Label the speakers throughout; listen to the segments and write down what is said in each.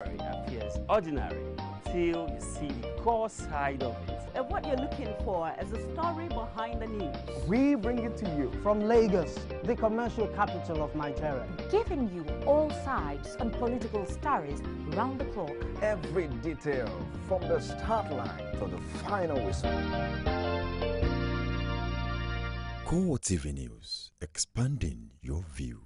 Speaker 1: appears ordinary till you see the core side of it.
Speaker 2: And what you're looking for is the story behind the news.
Speaker 3: We bring it to you from Lagos, the commercial capital of Nigeria.
Speaker 4: Giving you all sides on political stories round the clock.
Speaker 5: Every detail from the start line to the final whistle.
Speaker 6: CoreTV News, expanding your view.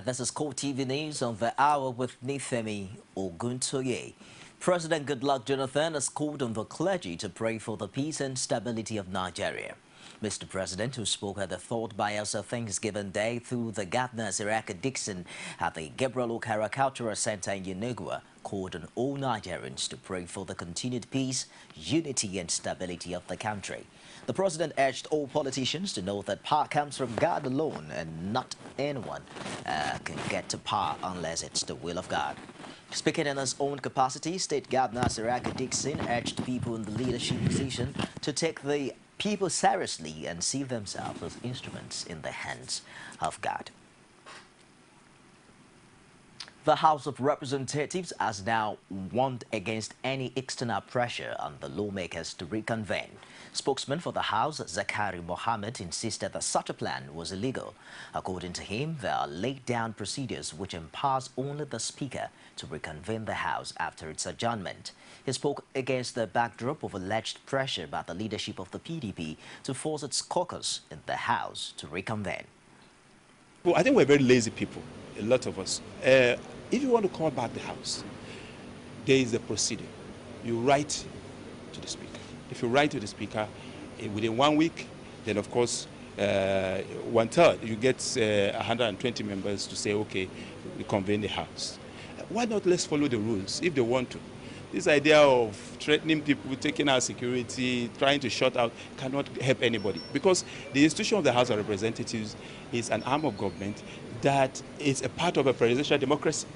Speaker 7: This is CoreTV News on the hour with Nifemi Oguntoye. President Goodluck Jonathan has called on the clergy to pray for the peace and stability of Nigeria. Mr. President, who spoke at the Thought Bielsa Thanksgiving Day through the Governor Siraka Dixon at the Gabriel Okara Cultural Center in Yenagua, called on all Nigerians to pray for the continued peace, unity and stability of the country. The president urged all politicians to know that power comes from God alone and not anyone can get to power unless it's the will of God. Speaking in his own capacity, State Governor Siraka Dixon urged people in the leadership position to take the people seriously and see themselves as instruments in the hands of God. The House of Representatives has now warned against any external pressure on the lawmakers to reconvene. Spokesman for the House, Zakari Mohammed, insisted that such a plan was illegal. According to him, there are laid down procedures which empowers only the Speaker to reconvene the House after its adjournment. He spoke against the backdrop of alleged pressure by the leadership of the PDP to force its caucus in the House to reconvene.
Speaker 8: Well, I think we're very lazy people, a lot of us. If you want to call back the House, there is a procedure. You write to the Speaker. If you write to the Speaker within 1 week, then of course, 1/3, you get 120 members to say, okay, we convene the House. Why not let's follow the rules if they want to? This idea of threatening people, taking our security, trying to shut out, cannot help anybody. Because the institution of the House of Representatives is an arm of government that is a part of a presidential democracy.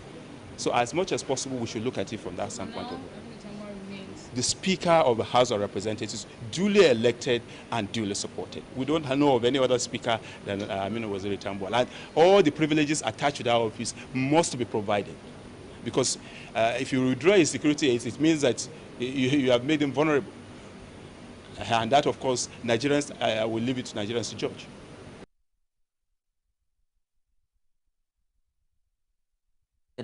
Speaker 8: So as much as possible, we should look at it from that standpoint of view. The Speaker of the House of Representatives, duly elected and duly supported. We don't know of any other Speaker than Aminu Waziri Tambuwal. And all the privileges attached to that office must be provided. Because if you withdraw his security aids, it means that you have made him vulnerable. And that, of course, Nigerians will leave it to Nigerians to judge.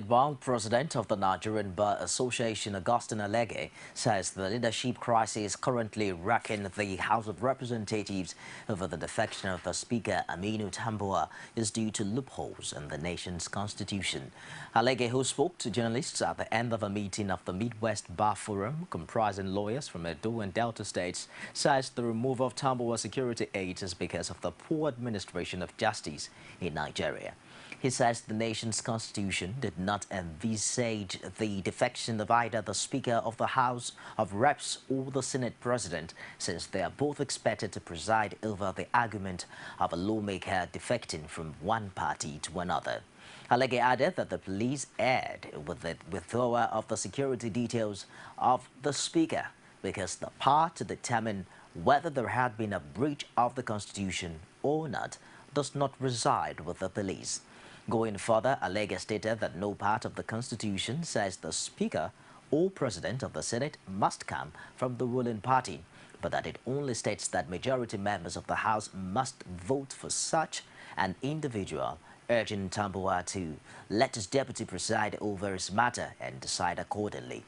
Speaker 7: While President of the Nigerian Bar Association, Augustine Alege, says the leadership crisis currently racking the House of Representatives over the defection of the Speaker, Aminu Tambuwal, is due to loopholes in the nation's constitution. Alege, who spoke to journalists at the end of a meeting of the Midwest Bar Forum, comprising lawyers from Edo and Delta states, says the removal of Tambuwal's security aids is because of the poor administration of justice in Nigeria. He says the nation's constitution did not envisage the defection of either the Speaker of the House of Reps or the Senate President, since they are both expected to preside over the argument of a lawmaker defecting from one party to another. Alege added that the police erred with the withdrawal of the security details of the Speaker because the power to determine whether there had been a breach of the Constitution or not does not reside with the police. Going further, Alege stated that no part of the Constitution says the Speaker or President of the Senate must come from the ruling party, but that it only states that majority members of the House must vote for such an individual, urging Tambuwal to let his deputy preside over his matter and decide accordingly.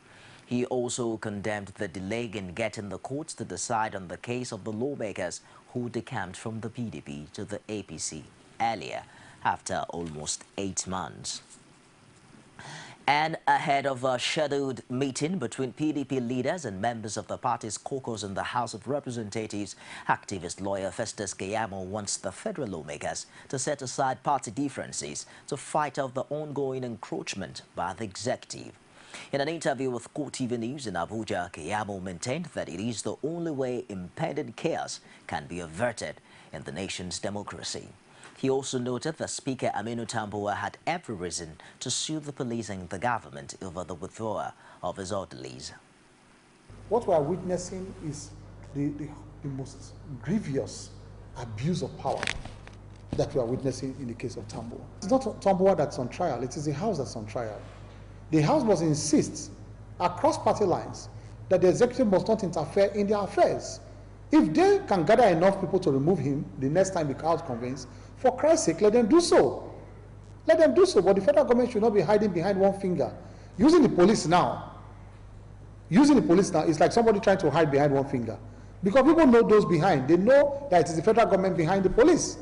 Speaker 7: He also condemned the delay in getting the courts to decide on the case of the lawmakers who decamped from the PDP to the APC earlier, after almost 8 months. And ahead of a scheduled meeting between PDP leaders and members of the party's caucus in the House of Representatives, activist lawyer Festus Keyamo wants the federal lawmakers to set aside party differences to fight off the ongoing encroachment by the executive. In an interview with CoreTV News in Abuja, Keyamo maintained that it is the only way impending chaos can be averted in the nation's democracy. He also noted that Speaker Aminu Tambuwal had every reason to sue the police and the government over the withdrawal of his orderlies.
Speaker 9: What we are witnessing is the most grievous abuse of power that we are witnessing in the case of Tambuwal. It's not Tambuwal that's on trial, it is the House that's on trial. The House must insist across party lines that the executive must not interfere in their affairs. If they can gather enough people to remove him the next time the House convenes, for Christ's sake, let them do so. Let them do so, but the federal government should not be hiding behind one finger. Using the police now is like somebody trying to hide behind one finger. Because people know those behind. They know that it is the federal government behind the police.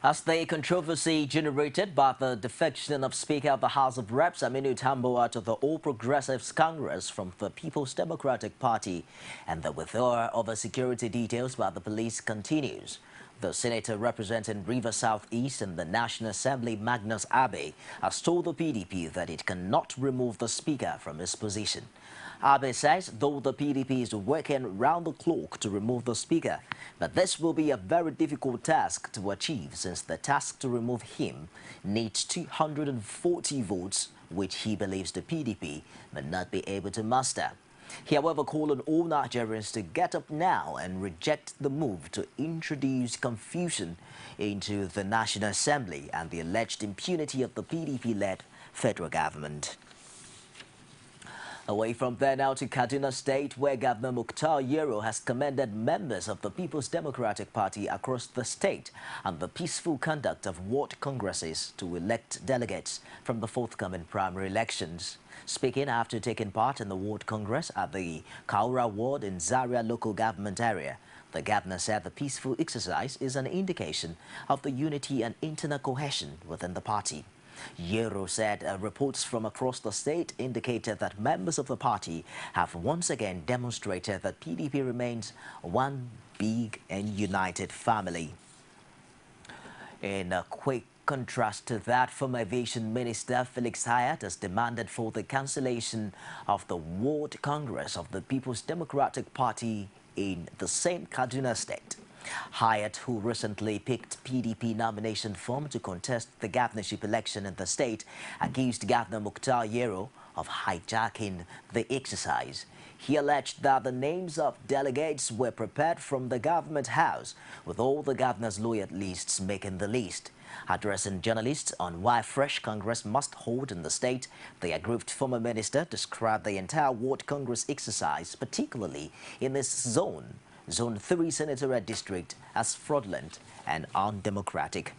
Speaker 7: As the controversy generated by the defection of Speaker of the House of Reps Aminu Tambuwal to the All Progressives Congress from the People's Democratic Party and the withdrawal of security details by the police continues, the senator representing River South East in the National Assembly, Magnus Abe, has told the PDP that it cannot remove the Speaker from his position. Abe says though the PDP is working round the clock to remove the Speaker, but this will be a very difficult task to achieve since the task to remove him needs 240 votes, which he believes the PDP may not be able to muster. He, however, called on all Nigerians to get up now and reject the move to introduce confusion into the National Assembly and the alleged impunity of the PDP-led federal government. Away from there now to Kaduna State, where Governor Mukhtar Yero has commended members of the People's Democratic Party across the state and the peaceful conduct of ward congresses to elect delegates from the forthcoming primary elections. Speaking after taking part in the ward congress at the Kaura ward in Zaria local government area, the governor said the peaceful exercise is an indication of the unity and internal cohesion within the party. Yero said reports from across the state indicated that members of the party have once again demonstrated that PDP remains one big and united family. In a quick contrast to that, former Aviation Minister Felix Hayat has demanded for the cancellation of the Ward Congress of the People's Democratic Party in the same Kaduna State. Hayat, who recently picked PDP nomination form to contest the governorship election in the state, accused Governor Mukhtar Yero of hijacking the exercise. He alleged that the names of delegates were prepared from the government house, with all the governor's loyalists making the list. Addressing journalists on why fresh Congress must hold in the state, the aggrieved former minister described the entire Ward Congress exercise, particularly in this Zone 3 Senatorial District, as fraudulent and undemocratic.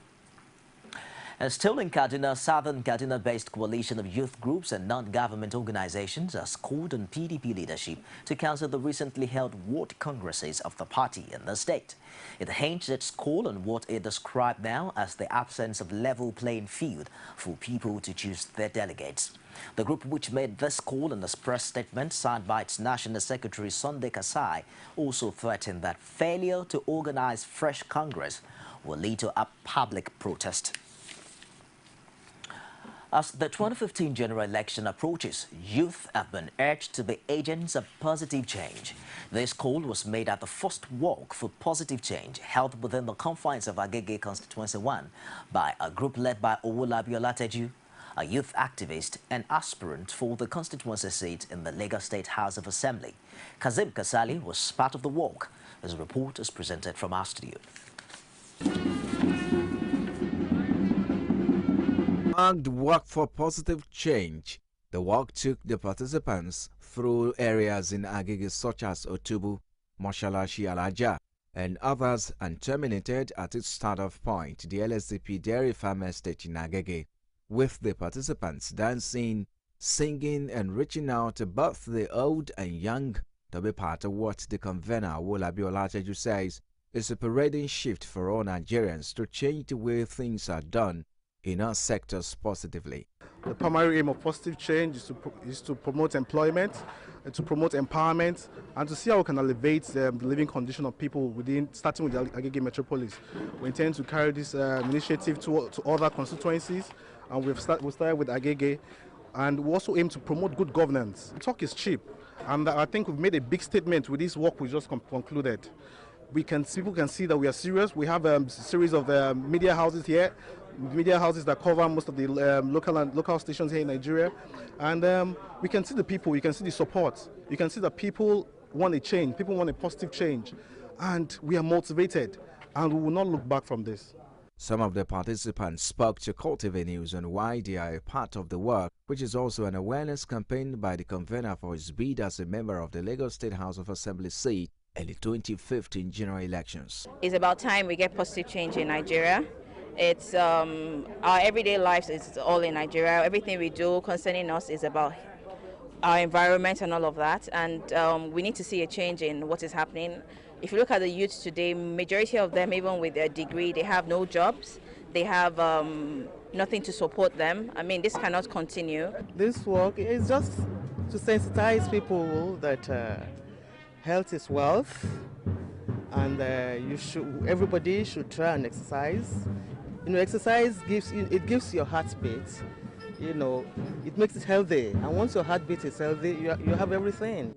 Speaker 7: And still in Kaduna, Southern Kaduna-based coalition of youth groups and non-government organizations has called on PDP leadership to cancel the recently held ward congresses of the party in the state. It hints its call on what it described now as the absence of level playing field for people to choose their delegates. The group, which made this call in a press statement signed by its National Secretary Sunday Kasai, also threatened that failure to organize fresh Congress will lead to a public protest. As the 2015 general election approaches, youth have been urged to be agents of positive change. This call was made at the first walk for positive change held within the confines of Agege Constituency 1 by a group led by Owolabi Olateju, a youth activist and aspirant for the constituency seat in the Lagos State House of Assembly. Kazim Kasali was part of the walk. His report is presented from our studio.
Speaker 10: And work for positive change. The walk took the participants through areas in Agege such as Otubu, Moshalashi Alaja, and others, and terminated at its start-off point, the LSDP Dairy Farm Estate in Agege, with the participants dancing, singing, and reaching out to both the old and young to be part of what the convener Owolabi Olateju says is a parading shift for all Nigerians to change the way things are done in our sectors positively.
Speaker 11: The primary aim of positive change is to promote employment, to promote empowerment, and to see how we can elevate the living condition of people starting with the Agege Metropolis. We intend to carry this initiative to other constituencies, and we started with Agege. and we also aim to promote good governance. Talk is cheap, and I think we've made a big statement with this work we just concluded. People can see that we are serious. We have a series of media houses here, media houses that cover most of the local stations here in Nigeria, and we can see the people, you can see the support, you can see that people want a change, people want a positive change, and we are motivated, and we will not look back from this.
Speaker 10: Some of the participants spoke to CoreTV News on why they are a part of the work, which is also an awareness campaign by the convener for his bid as a member of the Lagos State House of Assembly seat in the 2015 general elections.
Speaker 12: It's about time we get positive change in Nigeria. It's our everyday lives is all in Nigeria. Everything we do concerning us is about our environment and all of that, and we need to see a change in what is happening. If you look at the youth today, majority of them, even with their degree, they have no jobs. They have nothing to support them. I mean, this cannot continue.
Speaker 13: This work is just to sensitize people that health is wealth, and everybody should try and exercise. You know, exercise gives your heartbeat. You know, it makes it healthy, and once your heartbeat is healthy, you have everything.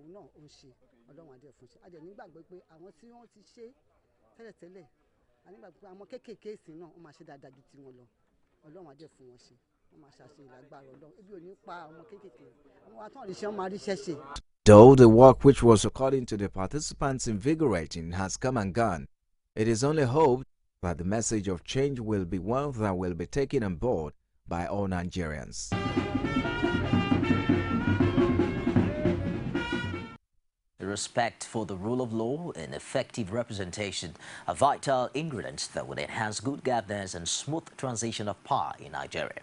Speaker 10: Though the work, which was according to the participants invigorating, has come and gone, it is only hoped that the message of change will be one that will be taken on board by all Nigerians.
Speaker 7: Respect for the rule of law and effective representation are vital ingredients that will enhance good governance and smooth transition of power in Nigeria.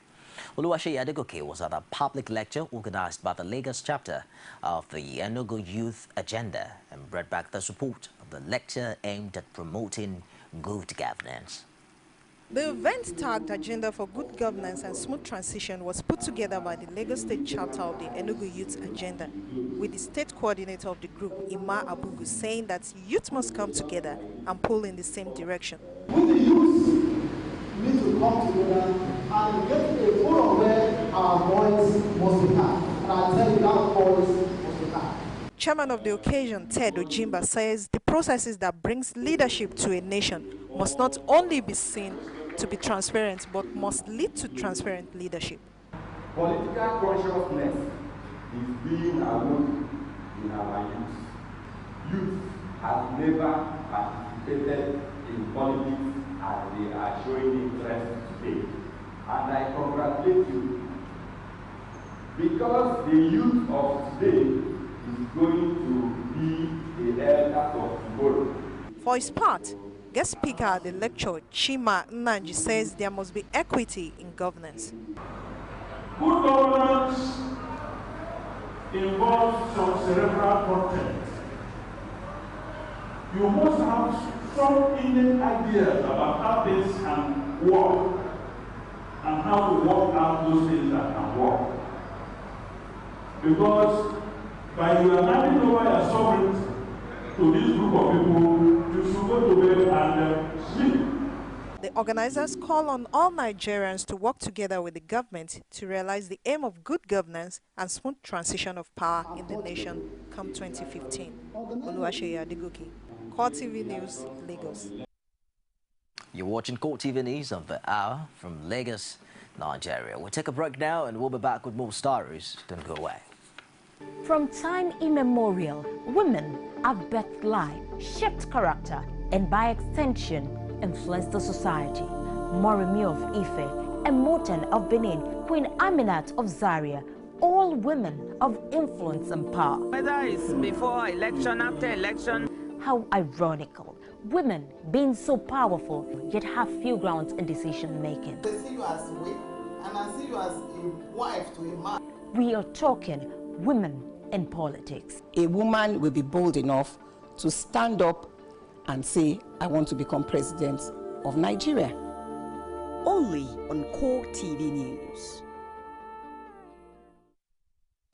Speaker 7: Oluwaseyi Adegoke was at a public lecture organized by the Lagos chapter of the Enugu Youth Agenda and brought back the support of the lecture aimed at promoting good governance.
Speaker 14: The event tagged Agenda for Good Governance and Smooth Transition was put together by the Lagos State chapter of the Enugu Youth Agenda, with the state coordinator of the group, Ima Abugu, saying that youth must come together and pull in the same direction.
Speaker 9: We the youth need to come together and get a forum where our voice must be heard. And I tell you, that voice must be heard.
Speaker 14: Chairman of the occasion, Ted Ojimba, says the processes that brings leadership to a nation must not only be seen to be transparent, but must lead to transparent leadership.
Speaker 15: Political consciousness is being awoken in our youth. Youth have never participated in politics as they are showing interest today. And I congratulate you, because the youth of today is going to be the elders of tomorrow.
Speaker 14: For his part, guest speaker at the lecture, Chima Nnanji, says there must be equity in governance.
Speaker 16: Good governance involves some cerebral content. You must have some innate ideas about how things can work and how to work out those things that can work. Because by you handing over your sovereignty to this group of people, you should go to bed and sleep.
Speaker 14: The organizers call on all Nigerians to work together with the government to realize the aim of good governance and smooth transition of power in the nation come 2015. Oluwaseyi Adegoke, CoreTV News, Lagos.
Speaker 7: You're watching CoreTV News of the hour from Lagos, Nigeria. We'll take a break now and we'll be back with more stories. Don't go away.
Speaker 4: From time immemorial, women have birthed life, shaped character, and by extension, influenced the society. Moremi of Ife, Emoten of Benin, Queen Aminat of Zaria, all women of influence and power.
Speaker 17: Whether it's before election, after election.
Speaker 4: How ironical. Women being so powerful, yet have few grounds in decision making.
Speaker 18: They see you as a wife, and I see you as a wife to a man.
Speaker 4: We are talking women in politics.
Speaker 19: A woman will be bold enough to stand up and say, I want to become president of Nigeria.
Speaker 2: Only on CoreTV News.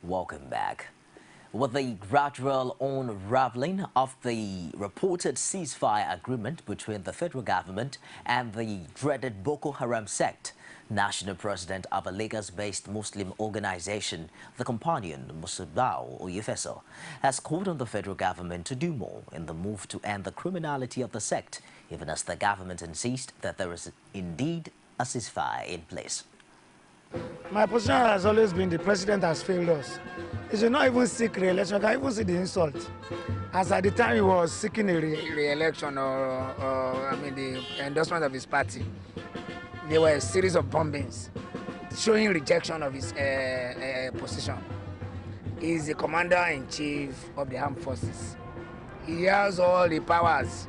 Speaker 7: Welcome back. With the gradual unraveling of the reported ceasefire agreement between the federal government and the dreaded Boko Haram sect, National President of a Lagos-based Muslim organization, the Companion Musabao Oyefeso, has called on the federal government to do more in the move to end the criminality of the sect, even as the government insists that there is indeed a ceasefire in place.
Speaker 20: My position has always been the president has failed us. He should not even seek re-election. I can even see the insult. As at the time he was seeking a re-election or the endorsement of his party, there were a series of bombings showing rejection of his position. He is the commander-in-chief of the armed forces. He has all the powers.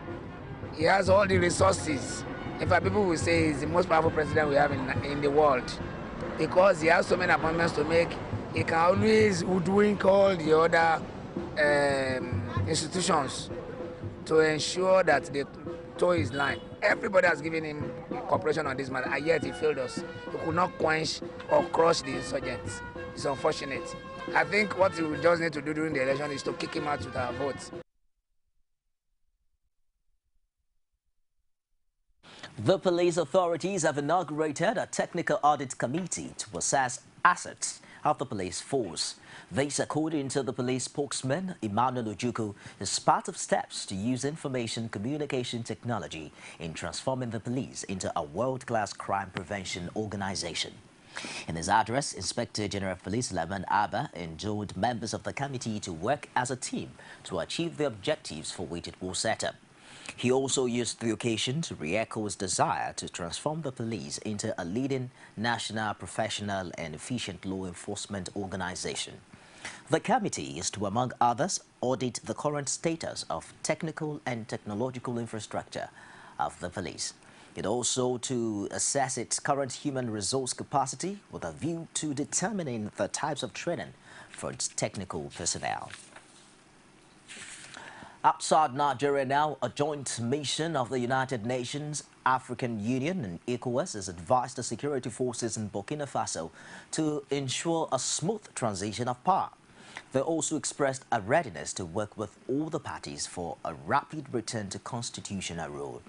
Speaker 20: He has all the resources. In fact, people will say he's the most powerful president we have in the world, because he has so many appointments to make. He can always hoodwink all the other institutions to ensure that they toe his line. Everybody has given him cooperation on this matter, and yet he failed us. He could not quench or crush the insurgents. It's unfortunate. I think what we just need to do during the election is to kick him out with our votes.
Speaker 7: The police authorities have inaugurated a technical audit committee to assess assets of the police force. This, according to the police spokesman, Emmanuel Ojukwu, is part of steps to use information communication technology in transforming the police into a world-class crime prevention organization. In his address, Inspector General of Police Laman Abba enjoined members of the committee to work as a team to achieve the objectives for which it was set up. He also used the occasion to re-echo his desire to transform the police into a leading national, professional and efficient law enforcement organization. The committee is to, among others, audit the current status of technical and technological infrastructure of the police. It also to assess its current human resource capacity with a view to determining the types of training for its technical personnel. Outside Nigeria now, a joint mission of the United Nations, African Union and ECOWAS has advised the security forces in Burkina Faso to ensure a smooth transition of power. They also expressed a readiness to work with all the parties for a rapid return to constitutional rule.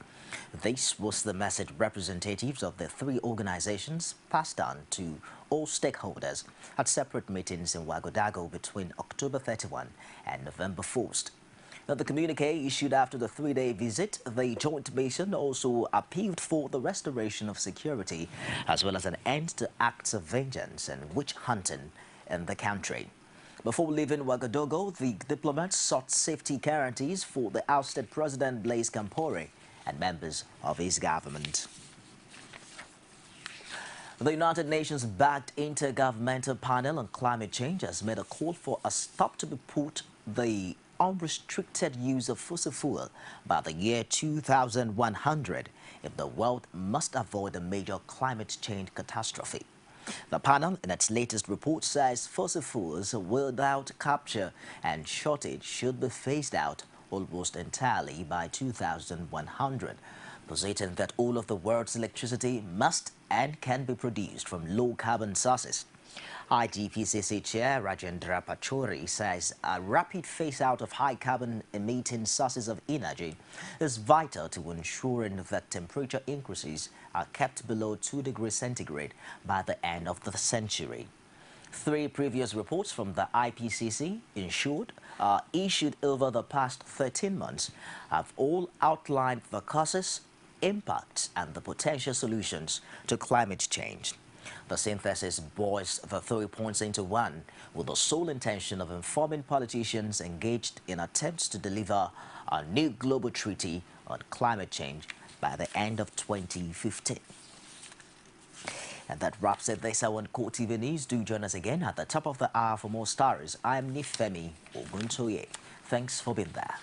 Speaker 7: This was the message representatives of the three organizations passed on to all stakeholders at separate meetings in Ouagadougou between October 31 and November 1st. The communique issued after the three-day visit, the joint mission also appealed for the restoration of security as well as an end to acts of vengeance and witch hunting in the country. Before leaving Ouagadougou, the diplomats sought safety guarantees for the ousted President Blaise Compaoré and members of his government. The United Nations-backed Intergovernmental Panel on Climate Change has made a call for a stop to be put the unrestricted use of fossil fuel by the year 2100 if the world must avoid a major climate change catastrophe. The panel, in its latest report, says fossil fuels without capture and shortage should be phased out almost entirely by 2100, positing that all of the world's electricity must and can be produced from low-carbon sources. IGPCC Chair Rajendra Pachauri says a rapid phase-out of high-carbon emitting sources of energy is vital to ensuring that temperature increases are kept below 2 degrees centigrade by the end of the century. 3 previous reports from the IPCC issued over the past 13 months have all outlined the causes, impacts and the potential solutions to climate change. The synthesis boils the 3 points into one, with the sole intention of informing politicians engaged in attempts to deliver a new global treaty on climate change by the end of 2015. And that wraps it this hour on CoreTV News. Do join us again at the top of the hour for more stories. I'm Nifemi Oguntoye. Thanks for being there.